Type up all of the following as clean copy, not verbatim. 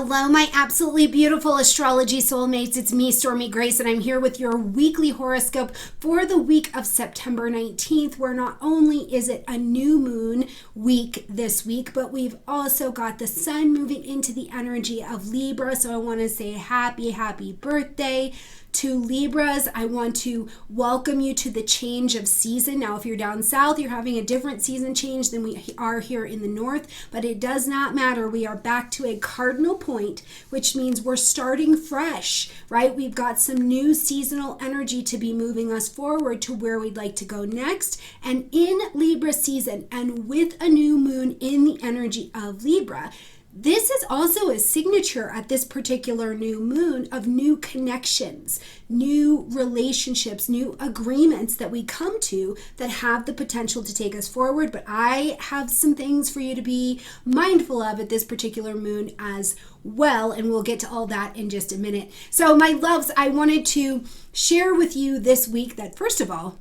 Hello, my absolutely beautiful astrology soulmates. It's me, Stormie Grace, and I'm here with your weekly horoscope for the week of September 19th, where not only is it a new moon week this week, but we've also got the sun moving into the energy of Libra. So I want to say happy birthday to Libras. I want to welcome you to the change of season. Now, if you're down south, you're having a different season change than we are here in the north, but it does not matter. We are back to a cardinal point, which means we're starting fresh, right? We've got some new seasonal energy to be moving us forward to where we'd like to go next. And in Libra season, and with a new moon in the energy of Libra, this is also a signature at this particular new moon of new connections, new relationships, new agreements that we come to that have the potential to take us forward. But I have some things for you to be mindful of at this particular moon as well, and we'll get to all that in just a minute. So my loves, I wanted to share with you this week that, first of all,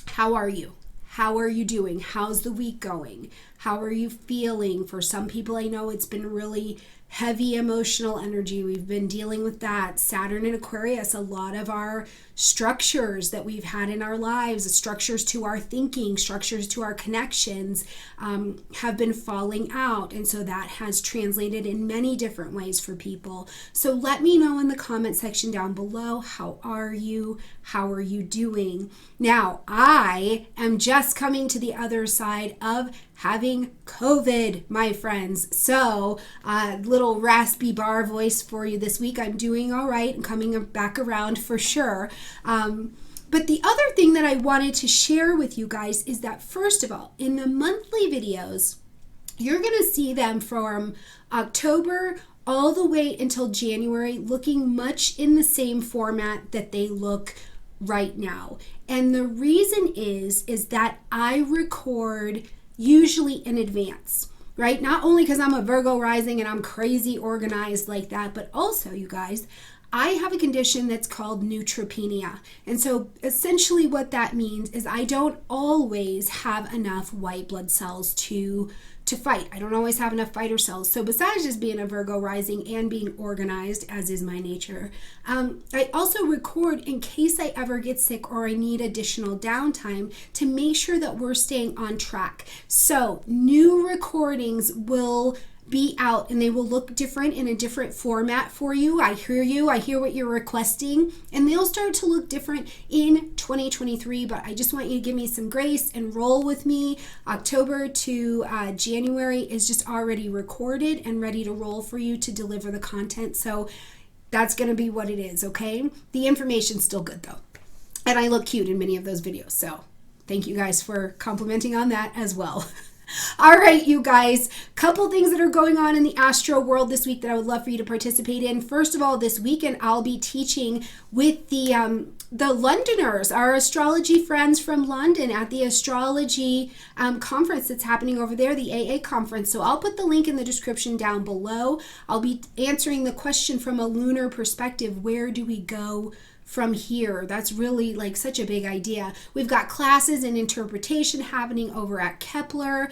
how are you? How are you doing? How's the week going? How are you feeling? For some people, I know it's been really heavy emotional energy. We've been dealing with that. Saturn in Aquarius, a lot of our structures that we've had in our lives, structures to our thinking, structures to our connections, have been falling out. And so that has translated in many different ways for people. So let me know in the comment section down below, how are you? How are you doing? Now, I am just coming to the other side of having COVID, my friends. So little raspy bar voice for you this week. I'm doing all right and coming back around for sure. But the other thing that I wanted to share with you guys is that, first of all, in the monthly videos, you're going to see them from October all the way until January, looking much in the same format that they look right now. And the reason is that I record usually in advance, right? Not only because I'm a Virgo rising and I'm crazy organized like that, but also, you guys, I have a condition that's called neutropenia. And so essentially what that means is I don't always have enough white blood cells to fight. I don't always have enough fighter cells. So besides just being a Virgo rising and being organized, as is my nature, I also record in case I ever get sick or I need additional downtime to make sure that we're staying on track. So new recordings will be out and they will look different in a different format for you. I hear what you're requesting, and they'll start to look different in 2023, but I just want you to give me some grace and roll with me. October to January is just already recorded and ready to roll for you to deliver the content. So that's going to be what it is, okay? The information's still good though. And I look cute in many of those videos. So thank you guys for complimenting on that as well. All right, you guys, couple things that are going on in the astro world this week that I would love for you to participate in. First of all, this weekend I'll be teaching with the Londoners, our astrology friends from London, at the astrology conference that's happening over there, the AA conference. So I'll put the link in the description down below. I'll be answering the question from a lunar perspective: where do we go from here? That's really like such a big idea. We've got classes in interpretation happening over at Kepler.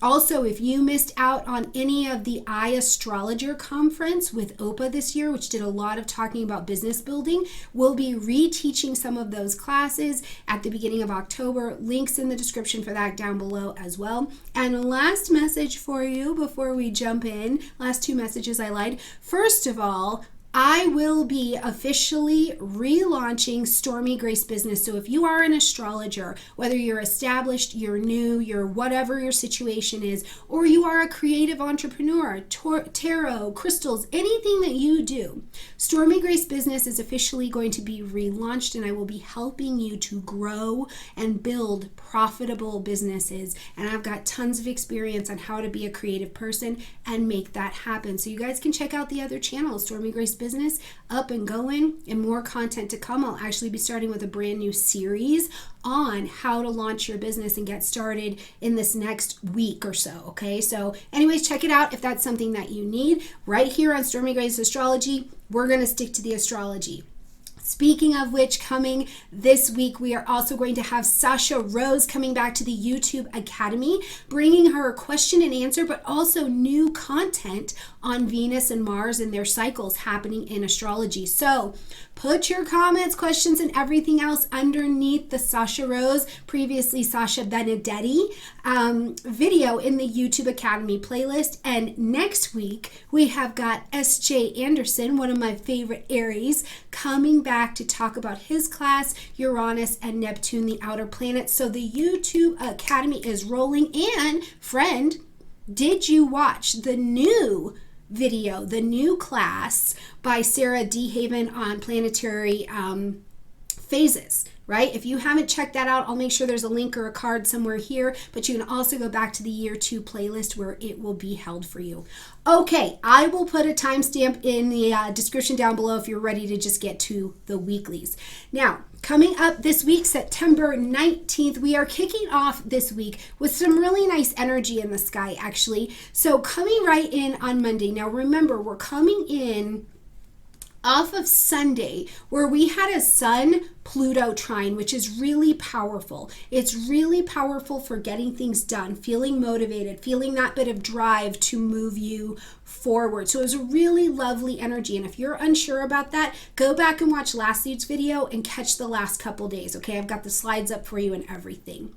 Also, if you missed out on any of the Astrologer conference with Opa this year, which did a lot of talking about business building, we'll be reteaching some of those classes at the beginning of October. Links in the description for that down below as well. And last message for you before we jump in, last two messages I lied. First of all, I will be officially relaunching Stormie Grace Business. So if you are an astrologer, whether you're established, you're new, you're whatever your situation is, or you are a creative entrepreneur, tarot, crystals, anything that you do, Stormie Grace Business is officially going to be relaunched, and I will be helping you to grow and build profitable businesses. And I've got tons of experience on how to be a creative person and make that happen. So you guys can check out the other channels, Stormie Grace Business, up and going, and more content to come. I'll actually be starting with a brand new series on how to launch your business and get started in this next week or so. Okay, so anyways, check it out if that's something that you need. Right here on Stormie Grace Astrology, we're going to stick to the astrology. Speaking of which, coming this week, we are also going to have Sasha Rose coming back to the YouTube Academy, bringing her question and answer, but also new content on Venus and Mars and their cycles happening in astrology. So put your comments, questions, and everything else underneath the Sasha Rose, previously Sasha Benedetti, video in the YouTube Academy playlist. And next week, we have got S.J. Anderson, one of my favorite Aries, coming back to talk about his class, Uranus and Neptune, the outer planets. So the YouTube Academy is rolling. And friend, did you watch the new video, the new class by Sarah DeHaven on planetary phases, right? If you haven't checked that out, I'll make sure there's a link or a card somewhere here, but you can also go back to the year 2 playlist where it will be held for you. Okay, I will put a timestamp in the description down below if you're ready to just get to the weeklies. Now, coming up this week, September 19th, we are kicking off this week with some really nice energy in the sky, actually. So coming right in on Monday. Now, remember, we're coming in off of Sunday, where we had a Sun-Pluto trine, which is really powerful. It's really powerful for getting things done, feeling motivated, feeling that bit of drive to move you forward. So it was a really lovely energy. And if you're unsure about that, go back and watch last week's video and catch the last couple days. Okay, I've got the slides up for you and everything.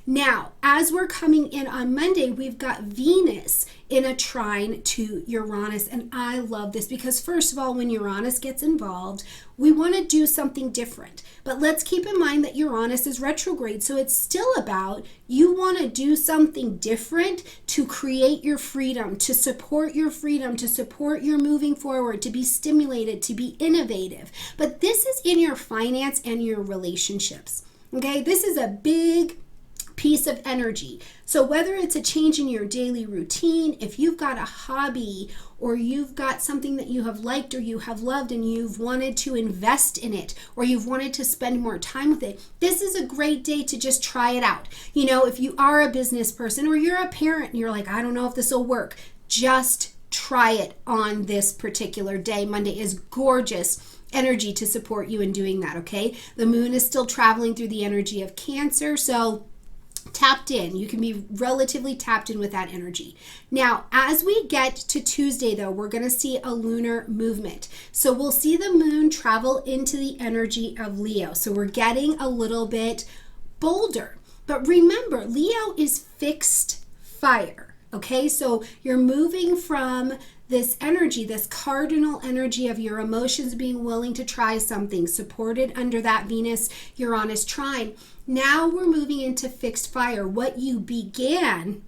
Now, as we're coming in on Monday, we've got Venus in a trine to Uranus. And I love this because, first of all, when Uranus gets involved, we want to do something different. But let's keep in mind that Uranus is retrograde. So it's still about you want to do something different to create your freedom, to support your freedom, to support your moving forward, to be stimulated, to be innovative. But this is in your finance and your relationships. Okay, this is a big piece of energy. So whether it's a change in your daily routine, if you've got a hobby or you've got something that you have liked or you have loved and you've wanted to invest in it or you've wanted to spend more time with it, this is a great day to just try it out. You know, if you are a business person or you're a parent and you're like, I don't know if this will work, just try it on this particular day. Monday is gorgeous energy to support you in doing that, okay? The moon is still traveling through the energy of Cancer, so tapped in. You can be relatively tapped in with that energy. Now, as we get to Tuesday, though, we're going to see a lunar movement. So we'll see the moon travel into the energy of Leo. So we're getting a little bit bolder. But remember, Leo is fixed fire. Okay, so you're moving from this energy, this cardinal energy of your emotions being willing to try something, supported under that Venus-Uranus trine. Now we're moving into fixed fire. What you began,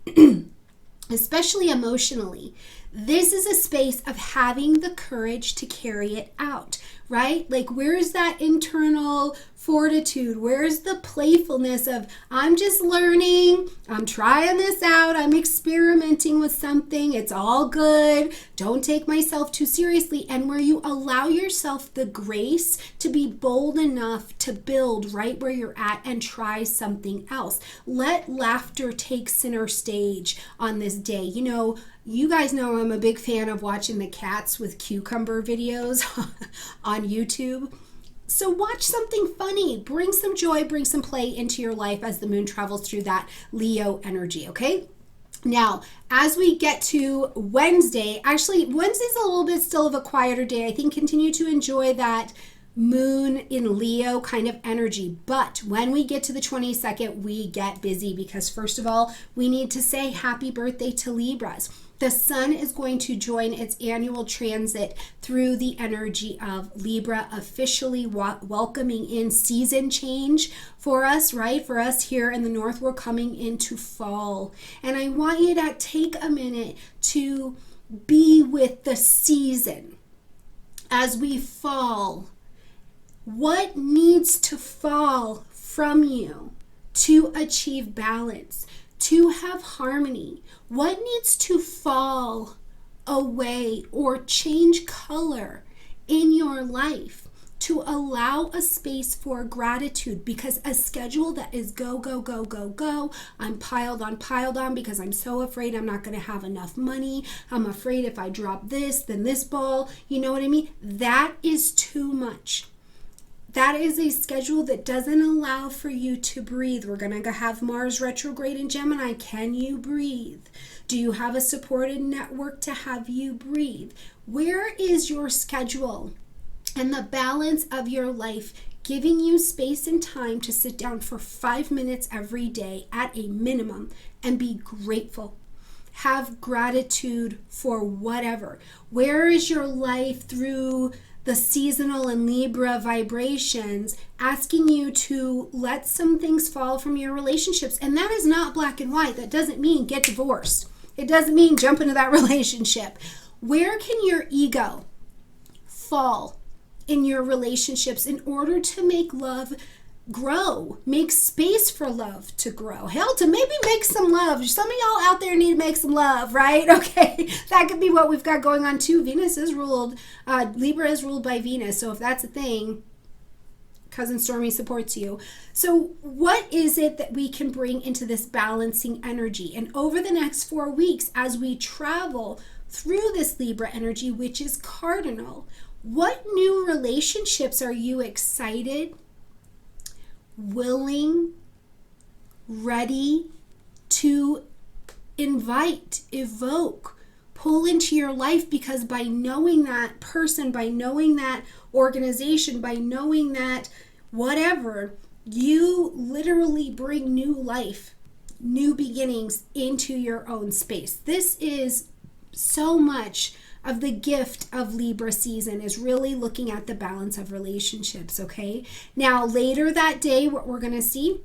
especially emotionally, this is a space of having the courage to carry it out, right? Like, where's that internal fortitude? Where's the playfulness of, I'm just learning, I'm trying this out, I'm experimenting with something, it's all good, don't take myself too seriously, and where you allow yourself the grace to be bold enough to build right where you're at and try something else. Let laughter take center stage on this day. You know, you guys know I'm a big fan of watching the cats with cucumber videos on YouTube. So watch something funny, bring some joy, bring some play into your life as the moon travels through that Leo energy, okay? Now, as we get to Wednesday, actually Wednesday's a little bit still of a quieter day. I think continue to enjoy that moon in Leo kind of energy. But when we get to the 22nd, we get busy because first of all, we need to say happy birthday to Libras. The sun is going to join its annual transit through the energy of Libra, officially welcoming in season change for us, right? For us here in the north, we're coming into fall. And I want you to take a minute to be with the season as we fall. What needs to fall from you to achieve balance, to have harmony? What needs to fall away or change color in your life to allow a space for gratitude? Because a schedule that is go, go, go, go, go, I'm piled on because I'm so afraid I'm not going to have enough money. I'm afraid if I drop this, then this ball, you know what I mean? That is too much. That is a schedule that doesn't allow for you to breathe. We're going to have Mars retrograde in Gemini. Can you breathe? Do you have a supported network to have you breathe? Where is your schedule and the balance of your life giving you space and time to sit down for 5 minutes every day at a minimum and be grateful? Have gratitude for whatever. Where is your life through the seasonal and Libra vibrations asking you to let some things fall from your relationships? And that is not black and white. That doesn't mean get divorced. It doesn't mean jump into that relationship. Where can your ego fall in your relationships in order to make love grow? Make space for love to grow. Hell, to maybe make some love. Some of y'all out there need to make some love, right? Okay, that could be what we've got going on too. Venus is ruled, Libra is ruled by Venus. So if that's a thing, Cousin Stormie supports you. So what is it that we can bring into this balancing energy? And over the next 4 weeks, as we travel through this Libra energy, which is cardinal, what new relationships are you excited, willing, ready to invite, evoke, pull into your life? Because by knowing that person, by knowing that organization, by knowing that whatever, you literally bring new life, new beginnings into your own space. This is so much of the gift of Libra season, is really looking at the balance of relationships, okay? Now, later that day, what we're going to see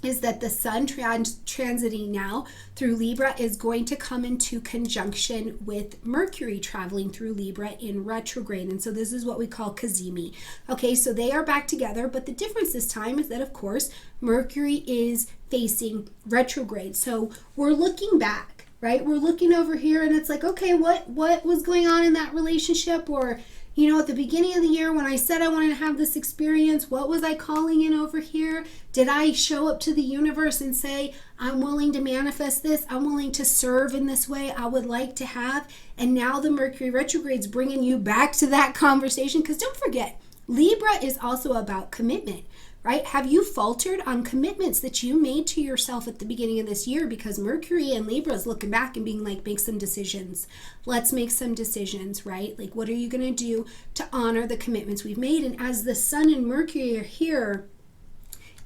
is that the sun transiting now through Libra is going to come into conjunction with Mercury traveling through Libra in retrograde. And so this is what we call Kazimi. Okay, so they are back together, but the difference this time is that, of course, Mercury is facing retrograde. So we're looking back, right? We're looking over here and it's like, okay, what was going on in that relationship? Or, you know, at the beginning of the year when I said I wanted to have this experience, what was I calling in over here? Did I show up to the universe and say, I'm willing to manifest this, I'm willing to serve in this way I would like to have? And now the Mercury retrograde's bringing you back to that conversation. Because don't forget, Libra is also about commitment, right? Have you faltered on commitments that you made to yourself at the beginning of this year? Because Mercury and Libra is looking back and being like, make some decisions. Let's make some decisions, right? Like, what are you going to do to honor the commitments we've made? And as the sun and Mercury are here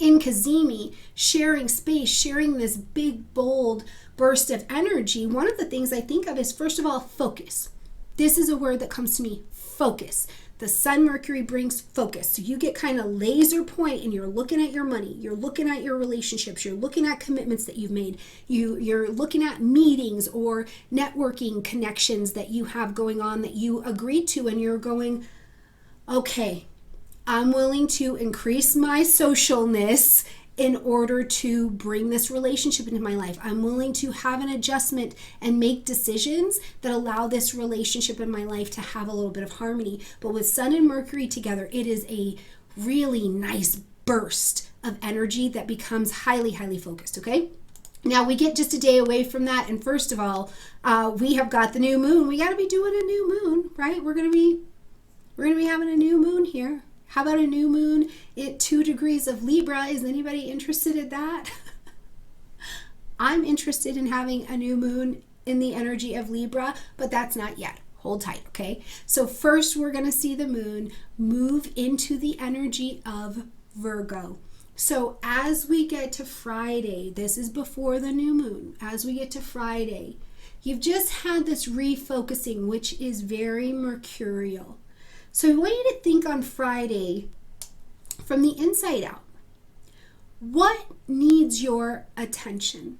in Kazimi, sharing space, sharing this big, bold burst of energy, one of the things I think of is, first of all, focus. This is a word that comes to me, focus. The sun Mercury brings focus. So you get kind of laser point and you're looking at your money, you're looking at your relationships, you're looking at commitments that you've made, you're looking at meetings or networking connections that you have going on that you agreed to, and you're going, okay, I'm willing to increase my socialness in order to bring this relationship into my life. I'm willing to have an adjustment and make decisions that allow this relationship in my life to have a little bit of harmony. But with Sun and Mercury together, it is a really nice burst of energy that becomes highly, highly focused, okay? Now we get just a day away from that, and first of all, we have got the new moon. We got to be doing a new moon, right? We're gonna be having a new moon here. How about a new moon at 2 degrees of Libra? Is anybody interested in that? I'm interested in having a new moon in the energy of Libra, but that's not yet. Hold tight, okay? So first we're going to see the moon move into the energy of Virgo. So as we get to Friday, this is before the new moon, as we get to Friday, you've just had this refocusing, which is very mercurial. So I want you to think on Friday from the inside out. What needs your attention?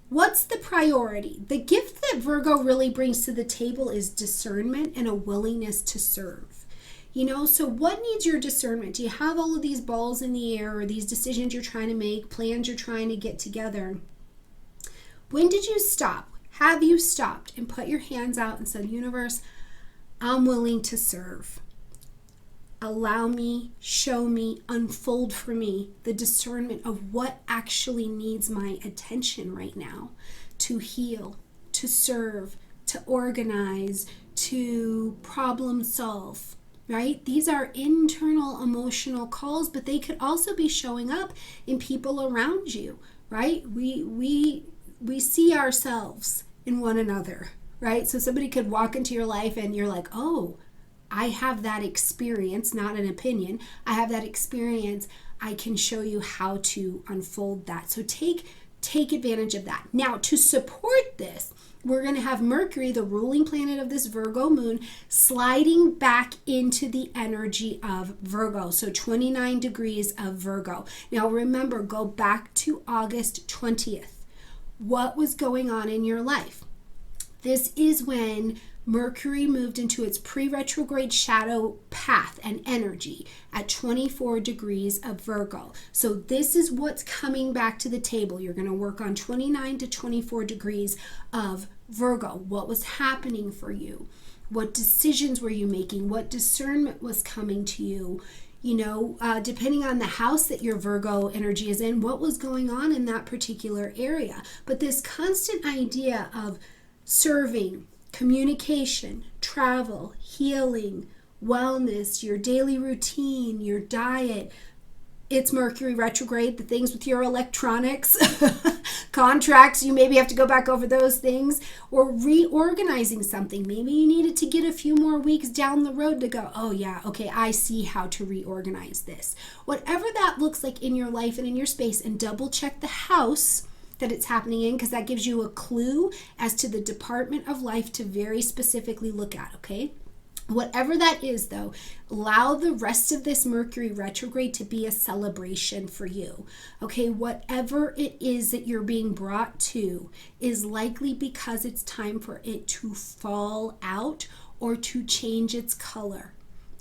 What's the priority? The gift that Virgo really brings to the table is discernment and a willingness to serve. You know, so what needs your discernment? Do you have all of these balls in the air, or these decisions you're trying to make, plans you're trying to get together? When did you stop? Have you stopped and put your hands out and said, universe, I'm willing to serve. Allow me, show me, unfold for me the discernment of what actually needs my attention right now to heal, to serve, to organize, to problem solve, right? These are internal emotional calls, but they could also be showing up in people around you, right? We see ourselves in one another, right? So somebody could walk into your life and you're like, oh, I have that experience, not an opinion. I have that experience. I can show you how to unfold that. So take advantage of that. Now, to support this, we're going to have Mercury, the ruling planet of this Virgo moon, sliding back into the energy of Virgo. So 29 degrees of Virgo. Now, remember, go back to August 20th. What was going on in your life? This is when Mercury moved into its pre-retrograde shadow path and energy at 24 degrees of Virgo. So this is what's coming back to the table. You're going to work on 29 to 24 degrees of Virgo. What was happening for you? What decisions were you making? What discernment was coming to you? You know, depending on the house that your Virgo energy is in, what was going on in that particular area. But this constant idea of serving, communication, travel, healing, wellness, your daily routine, your diet. It's Mercury retrograde, the things with your electronics, contracts, you maybe have to go back over those things, or reorganizing something. Maybe you needed to get a few more weeks down the road to go, oh yeah, okay, I see how to reorganize this. Whatever that looks like in your life and in your space, and double check the house that it's happening in, because that gives you a clue as to the department of life to very specifically look at, okay? Whatever that is, though, allow the rest of this Mercury retrograde to be a celebration for you, okay? Whatever it is that you're being brought to is likely because it's time for it to fall out or to change its color.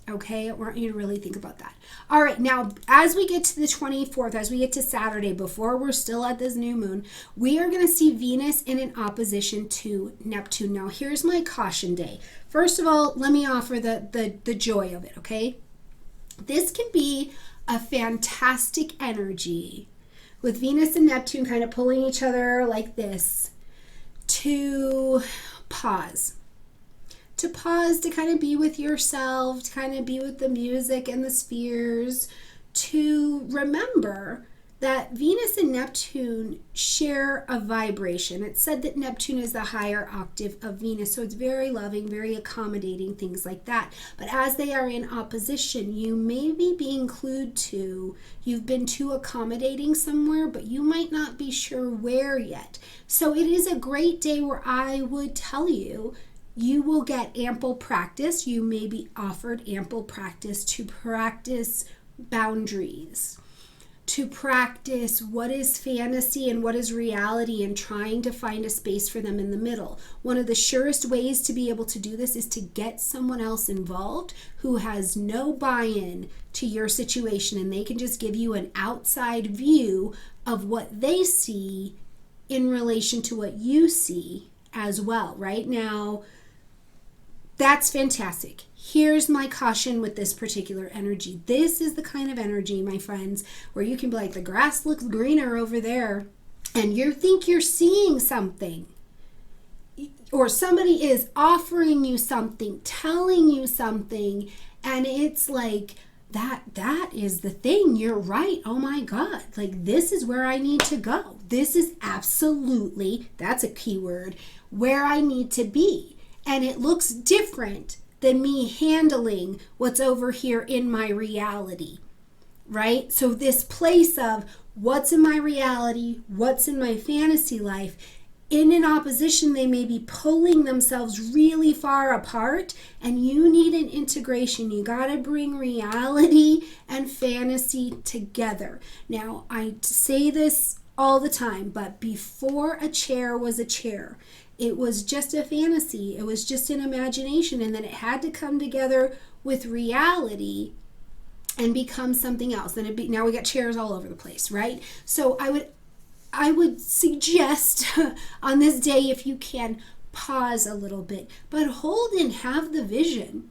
Okay, I want you to really think about that. All right, now as we get to the 24th, as we get to Saturday, before we're still at this new moon, we are going to see Venus in an opposition to Neptune. Now, here's my caution day. First of all, let me offer the joy of it, okay? This can be a fantastic energy with Venus and Neptune kind of pulling each other like this to pause. To pause, to kind of be with yourself, to kind of be with the music and the spheres, to remember that Venus and Neptune share a vibration. It's said that Neptune is the higher octave of Venus, so it's very loving, very accommodating, things like that. But as they are in opposition, you may be being clued to, you've been too accommodating somewhere, but you might not be sure where yet. So it is a great day where I would tell you, you will get ample practice. You may be offered ample practice to practice boundaries, to practice what is fantasy and what is reality, and trying to find a space for them in the middle. One of the surest ways to be able to do this is to get someone else involved who has no buy-in to your situation, and they can just give you an outside view of what they see in relation to what you see as well. Right now, that's fantastic. Here's my caution with this particular energy. This is the kind of energy, my friends, where you can be like, the grass looks greener over there, and you think you're seeing something, or somebody is offering you something, telling you something, and it's like, that is the thing. You're right. Oh my God. Like, this is where I need to go. This is absolutely, that's a key word, where I need to be. And it looks different than me handling what's over here in my reality, right? So this place of what's in my reality, what's in my fantasy life, in an opposition, they may be pulling themselves really far apart, and you need an integration. You got to bring reality and fantasy together. Now, I say this all the time, but before a chair was a chair, it was just a fantasy. It was just an imagination, and then it had to come together with reality and become something else. Now we got chairs all over the place, right? So I would suggest on this day, if you can, pause a little bit, but hold and have the vision.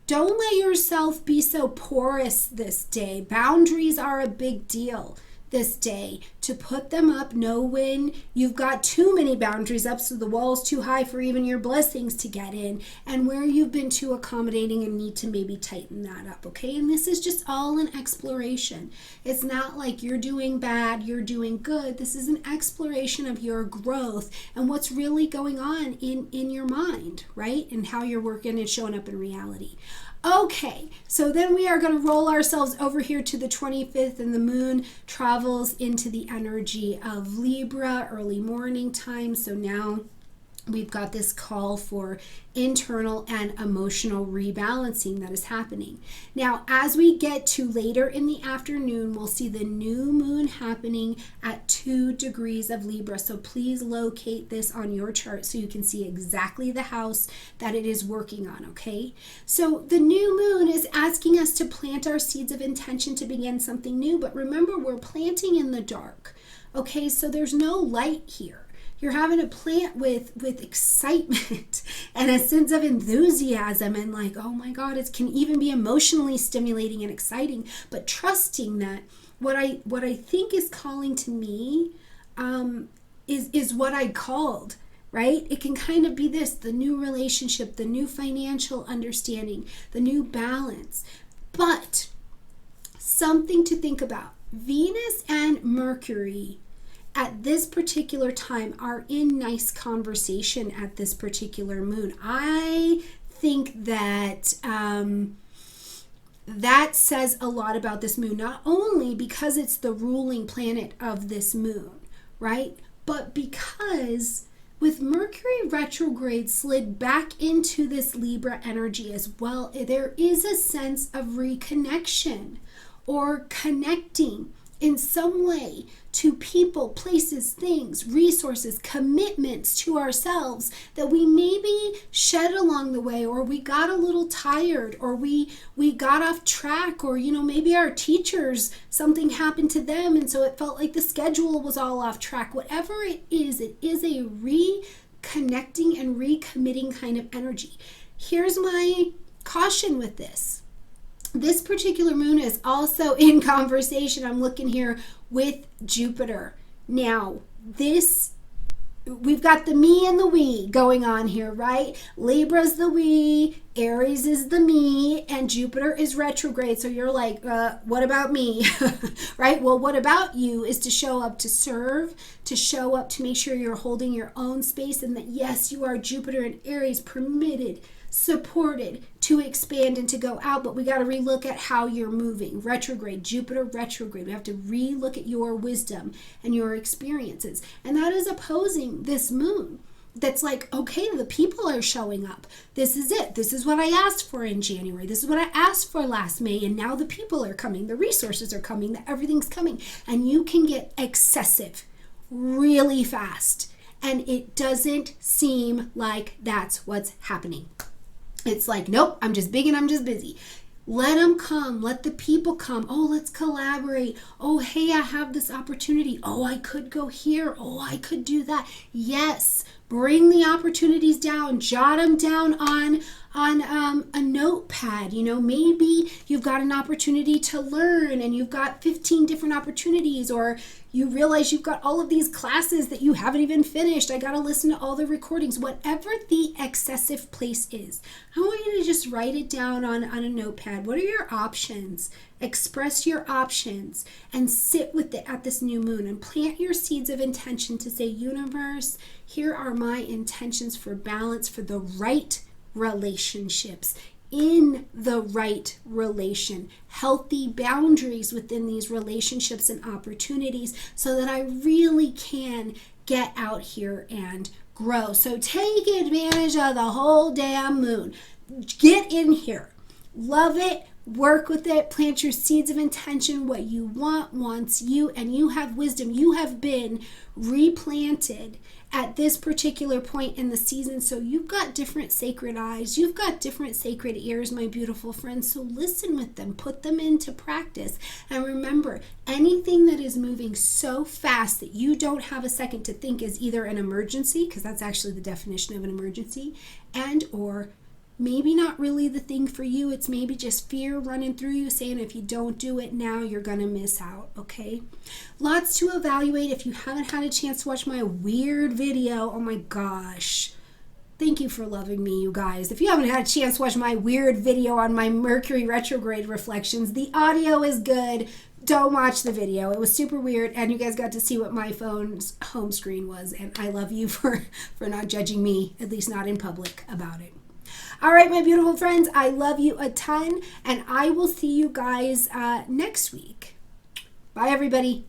Don't let yourself be so porous this day. Boundaries are a big deal. this day to put them up. Know when you've got too many boundaries up, so the wall's too high for even your blessings to get in, and where you've been too accommodating and need to maybe tighten that up, okay? And this is just all an exploration. It's not like you're doing bad, you're doing good. This is an exploration of your growth and what's really going on in your mind, right? And how you're working and showing up in reality. Okay, so then we are going to roll ourselves over here to the 25th, and the moon travels into the energy of Libra, early morning time. So now we've got this call for internal and emotional rebalancing that is happening. Now, as we get to later in the afternoon, we'll see the new moon happening at 2 degrees of Libra. So please locate this on your chart so you can see exactly the house that it is working on, okay? So the new moon is asking us to plant our seeds of intention to begin something new. But remember, we're planting in the dark, okay? So there's no light here. You're having to plant with excitement and a sense of enthusiasm and like, oh my God, it can even be emotionally stimulating and exciting, but trusting that what I think is calling to me is what I called, right? It can kind of be this, the new relationship, the new financial understanding, the new balance. But something to think about, Venus and Mercury at this particular time are in nice conversation at this particular moon. I think that that says a lot about this moon, not only because it's the ruling planet of this moon, right? But because with Mercury retrograde slid back into this Libra energy as well, there is a sense of reconnection or connecting in some way to people, places, things, resources, commitments to ourselves that we maybe shed along the way, or we got a little tired, or we got off track, or maybe our teachers, something happened to them and so it felt like the schedule was all off track. Whatever it is a reconnecting and recommitting kind of energy. Here's my caution with this. This particular moon is also in conversation, I'm looking here, with Jupiter. Now, we've got the me and the we going on here, right? Libra's the we, Aries is the me, and Jupiter is retrograde. So you're like, what about me? Right? Well, what about you is to show up to serve, to show up to make sure you're holding your own space, and that yes, you are Jupiter and Aries permitted, supported to expand and to go out, but we got to relook at how you're moving. Retrograde, Jupiter retrograde. We have to relook at your wisdom and your experiences. And that is opposing this moon. That's like, okay, the people are showing up. This is it. This is what I asked for in January. This is what I asked for last May. And now the people are coming. The resources are coming. Everything's coming. And you can get excessive really fast. And it doesn't seem like that's what's happening. It's like, nope, I'm just big and I'm just busy. Let them come. Let the people come. Oh, let's collaborate. Oh, hey, I have this opportunity. Oh, I could go here. Oh, I could do that. Yes, bring the opportunities down. Jot them down on a notepad. Maybe you've got an opportunity to learn and you've got 15 different opportunities, or you realize you've got all of these classes that you haven't even finished. I got to listen to all the recordings. Whatever the excessive place is, I want you to just write it down on a notepad. What are your options? Express your options and sit with it at this new moon and plant your seeds of intention to say, universe, here are my intentions for balance, for the right relationships, in the right relation, healthy boundaries within these relationships and opportunities, so that I really can get out here and grow. So take advantage of the whole damn moon. Get in here. Love it. Work with it. Plant your seeds of intention. What you want wants you, and you have wisdom. You have been replanted at this particular point in the season. So you've got different sacred eyes. You've got different sacred ears, my beautiful friends. So listen with them. Put them into practice. And remember, anything that is moving so fast that you don't have a second to think is either an emergency, because that's actually the definition of an emergency, and or maybe not really the thing for you. It's maybe just fear running through you saying if you don't do it now, you're going to miss out, okay? Lots to evaluate. If you haven't had a chance to watch my weird video, oh my gosh. Thank you for loving me, you guys. If you haven't had a chance to watch my weird video on my Mercury retrograde reflections, the audio is good. Don't watch the video. It was super weird, and you guys got to see what my phone's home screen was, and I love you for not judging me, at least not in public, about it. All right, my beautiful friends, I love you a ton, and I will see you guys next week. Bye, everybody.